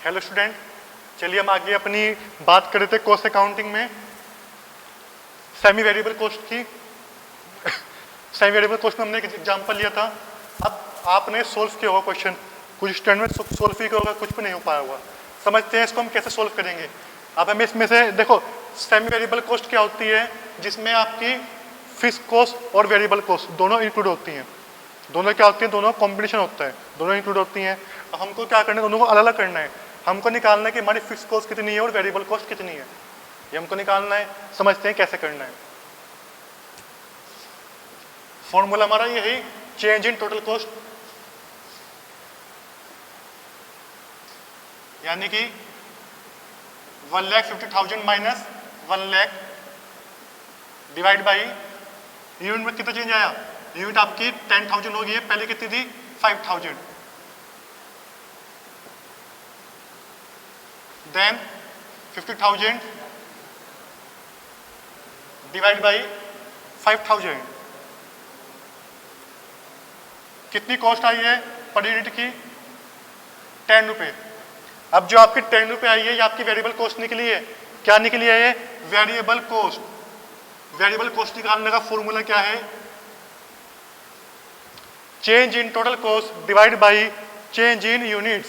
Hello student, चलिए हम आगे अपनी बात कर रहे थे कॉस्ट अकाउंटिंग में सेमी वेरिएबल कॉस्ट की। सेमी वेरिएबल कॉस्ट में हमने एक एग्जांपल लिया था। अब आपने सोल्व किया होगा क्वेश्चन, कुछ स्टूडेंट में सोल्व ही किया होगा, कुछ भी नहीं हो पाया होगा। समझते हैं इसको हम कैसे सोल्व करेंगे। अब हमें इसमें से देखो, सेमी वेरिएबल कॉस्ट क्या होती है, जिसमें आपकी फिक्स्ड कॉस्ट और वेरिएबल कॉस्ट दोनों इंक्लूड होती हैं। दोनों क्या होती हैं, दोनों कॉम्बिनेशन होता है, दोनों इंक्लूड होती हैं। अब हमको क्या करना है, दोनों को अलग अलग करना है। हमको निकालना है कि हमारी फिक्स कॉस्ट कितनी है और वेरिएबल कॉस्ट कितनी है, ये हमको निकालना है। समझते हैं कैसे करना है। फॉर्मूला हमारा ये है, चेंज इन टोटल कॉस्ट, यानी कि 1,50,000 minus 1 lakh divide by unit में कितना चेंज आया। यूनिट आपकी 10,000 हो गई है, पहले कितनी थी 5,000। देन 50,000 डिवाइड बाई 5,000, कितनी कॉस्ट आई है पर यूनिट की, 10 रुपए। अब जो आपकी 10 रुपए आई है, ये आपकी वेरिएबल कॉस्ट निकली है। क्या निकली है ये, वेरिएबल कॉस्ट। वेरिएबल कॉस्ट निकालने का फॉर्मूला क्या है, change in total cost divide by change in units.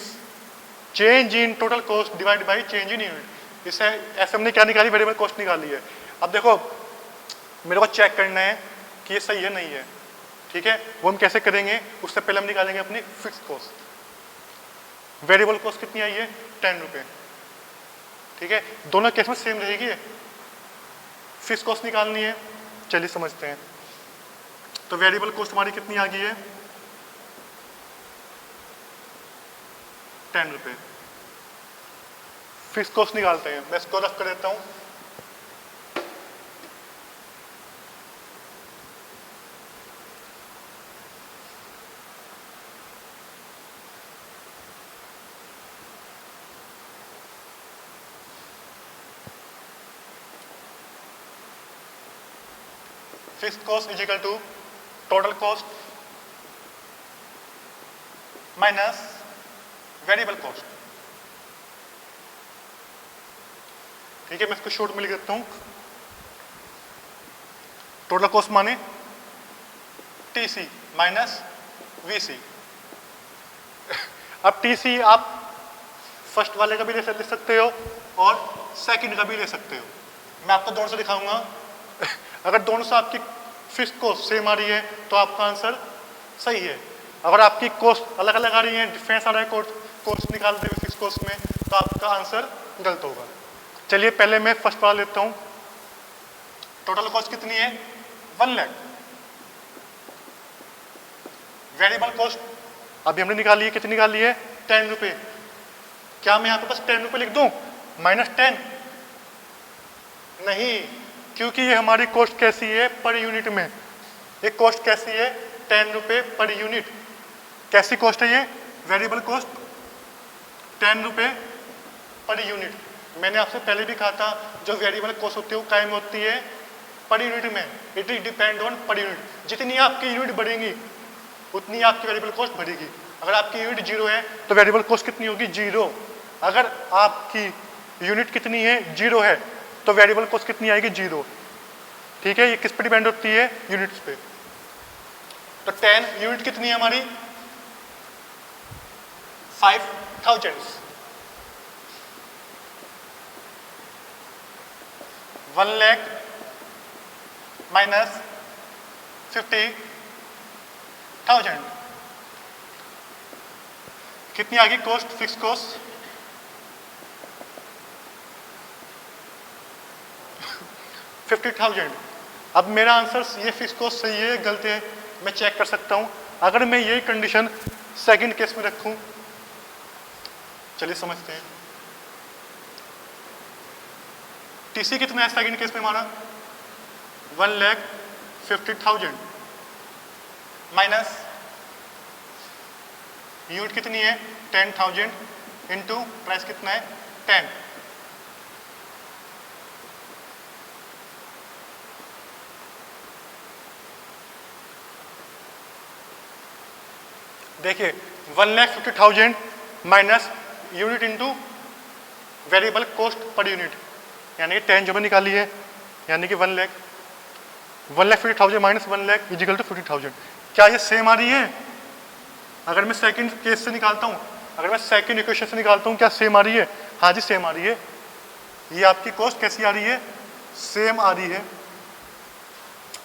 Change in total cost divide by change in unit. इससे ऐसे हमने क्या निकाली, वेरिएबल कॉस्ट निकाली है। अब देखो, मेरे को चेक करना है कि ये सही है नहीं है, ठीक है। वो हम कैसे करेंगे, उससे पहले हम निकालेंगे अपनी फिक्स कॉस्ट। वेरिएबल कॉस्ट कितनी आई है, 10 रुपए, ठीक है। दोनों केस में सेम रहेगी। फिक्स कॉस्ट निकालनी है, चलिए समझते हैं। तो वेरिएबल कॉस्ट हमारी कितनी आ गई है, 10 रुपए। फिक्स कॉस्ट निकालते हैं, मैं इसको रफ कर देता हूं। Fix cost is equal to total cost minus variable cost, ठीक है। मैं इसको शॉर्ट में लिख देता हूं। टोटल कॉस्ट माने टीसी माइनस वीसी। अब टीसी आप फर्स्ट वाले का भी ले सकते हो और सेकंड का भी ले सकते हो। मैं आपको दोनों से दिखाऊंगा। अगर दोनों से आपकी फिक्स कॉस्ट सेम आ रही है तो आपका आंसर सही है। अगर आपकी कॉस्ट अलग अलग आ रही है, डिफरेंस आ रहा है कॉस्ट निकालते हुए फिक्स कॉस्ट में, तो आपका आंसर गलत होगा। चलिए पहले मैं फर्स्ट वाला लेता हूं। टोटल कॉस्ट कितनी है, 1 लाख। वेरिएबल कॉस्ट अभी हमने निकाली है, कितनी निकाली है, 10 रुपए। क्या मैं यहाँ पे बस 10 रुपए लिख दूं माइनस 10, नहीं, क्योंकि ये हमारी कॉस्ट कैसी है, पर यूनिट में। ये कॉस्ट कैसी है, 10 रुपए पर यूनिट। कैसी कॉस्ट है ये, वेरिएबल कॉस्ट 10 रुपए पर यूनिट। मैंने आपसे पहले भी कहा था, जो वेरिएबल कॉस्ट होती है वो कायम होती है पर यूनिट में। It is depend on per unit. जितनी आपकी यूनिट बढ़ेंगी उतनी आपकी वेरिएबल कॉस्ट बढ़ेगी। अगर आपकी यूनिट 0 है तो वेरिएबल कॉस्ट कितनी होगी, 0। अगर आपकी यूनिट कितनी है, 0 है, तो वेरिएबल कॉस्ट कितनी आएगी, 0, ठीक है। ये किस पे डिपेंड होती है, यूनिट्स पे। तो 10 यूनिट कितनी है हमारी, 5,000। 1 लाख माइनस 50,000, कितनी आ गई कॉस्ट, फिक्स कॉस्ट 50,000। अब मेरा आंसर ये फिक्स कॉस्ट सही है गलत है, मैं चेक कर सकता हूं। अगर मैं यही कंडीशन सेकंड केस में रखूं, चलिए समझते हैं। टीसी कितना है सेकंड केस में हमारा, 1,50,000 माइनस यूनिट कितनी है, 10,000 इंटू प्राइस कितना है, 10। देखिए 1,50,000 minus unit into variable cost per unit, यानी कि 10 जो मैंने निकाली है, यानी कि 1 lakh, 1,50,000 minus 1 lakh equal to 50,000। क्या ये सेम आ रही है? अगर मैं सेकंड केस से निकालता हूँ, अगर मैं सेकंड इक्वेशन से निकालता हूँ, क्या सेम आ रही है? हाँ जी सेम आ रही है। ये आपकी कॉस्ट कैसी आ रही है? सेम आ रही है,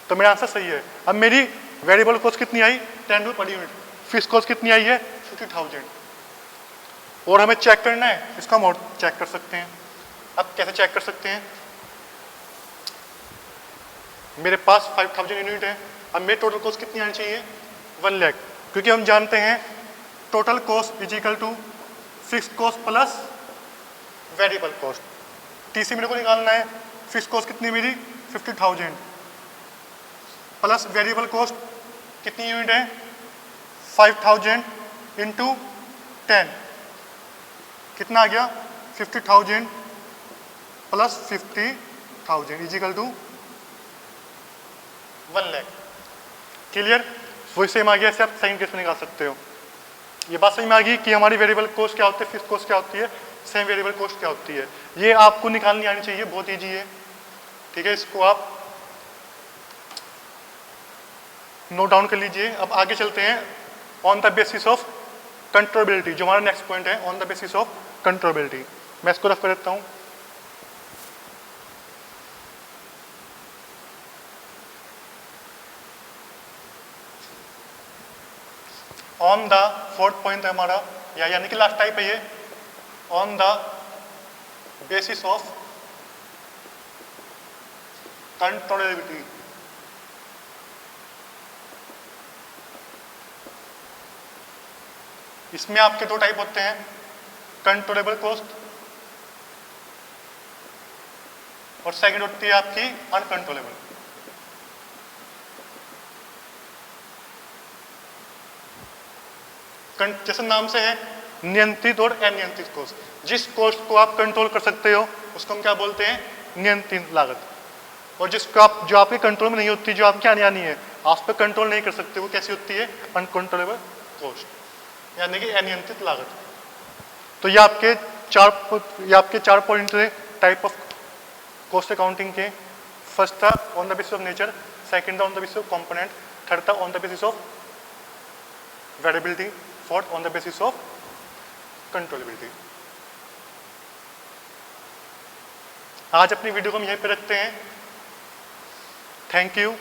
तो मेरा आंसर सही है। अब मेरी वेरिएबल कॉस्ट कितनी आई? 10 रुपये पर यूनिट। फिक्स कॉस्ट कितनी आई है? 50,000। और हमें चेक करना है, इसका हम और चेक कर सकते हैं। अब कैसे चेक कर सकते हैं? मेरे पास 5,000 यूनिट है, अब मेरी टोटल कॉस्ट कितनी आनी चाहिए? 1 लाख, क्योंकि हम जानते हैं total cost is equal to fix cost plus variable cost. TC मेरे को निकालना है, फिक्स कॉस्ट कितनी मेरी? 50,000 प्लस वेरिएबल कॉस्ट कितनी यूनिट है? 5,000 इंटू 10 कितना आ गया? 50,000 plus 50,000 is equal to 1 lakh. Clear? वही सेम आ गया, ऐसे आप सेकंड केस में निकाल सकते हो। ये बात समझ में आ गई कि हमारी वेरिएबल कॉस्ट क्या होती है, फिक्स कॉस्ट क्या होती है, सेम वेरिएबल कॉस्ट क्या होती है। ये आपको निकालनी आनी चाहिए, बहुत ईजी है। ठीक है, इसको आप नोट डाउन कर लीजिए। अब आगे चलते हैं on the basis of controllability, जो हमारा नेक्स्ट पॉइंट है, on the basis of controllability. मैं इसको रफ कर देता हूँ। ऑन द फोर्थ पॉइंट है हमारा, या यानी कि लास्ट टाइप है ये, on the basis of controllability. इसमें आपके दो टाइप होते हैं, कंट्रोलेबल कॉस्ट और सेकंड होती है आपकी अनकंट्रोलेबल। जैसे नाम से है, नियंत्रित और अनियंत्रित कॉस्ट। जिस कॉस्ट को आप कंट्रोल कर सकते हो उसको हम क्या बोलते हैं? नियंत्रित लागत। और जिसको आप, जो आपके कंट्रोल में नहीं होती, जो आपके आने आनी है, आप उस पर कंट्रोल नहीं कर सकते, वो कैसी होती है? अनकंट्रोलेबल कॉस्ट, यानी कि अनियंत्रित लागत। तो ये आपके चार पॉइंट थे टाइप ऑफ कॉस्ट अकाउंटिंग के। फर्स्ट था on the basis of nature, second था on the basis of component, third था on the basis of variability, fourth on the basis of controllability. आज अपनी वीडियो को हम यहीं पे रखते हैं। Thank you.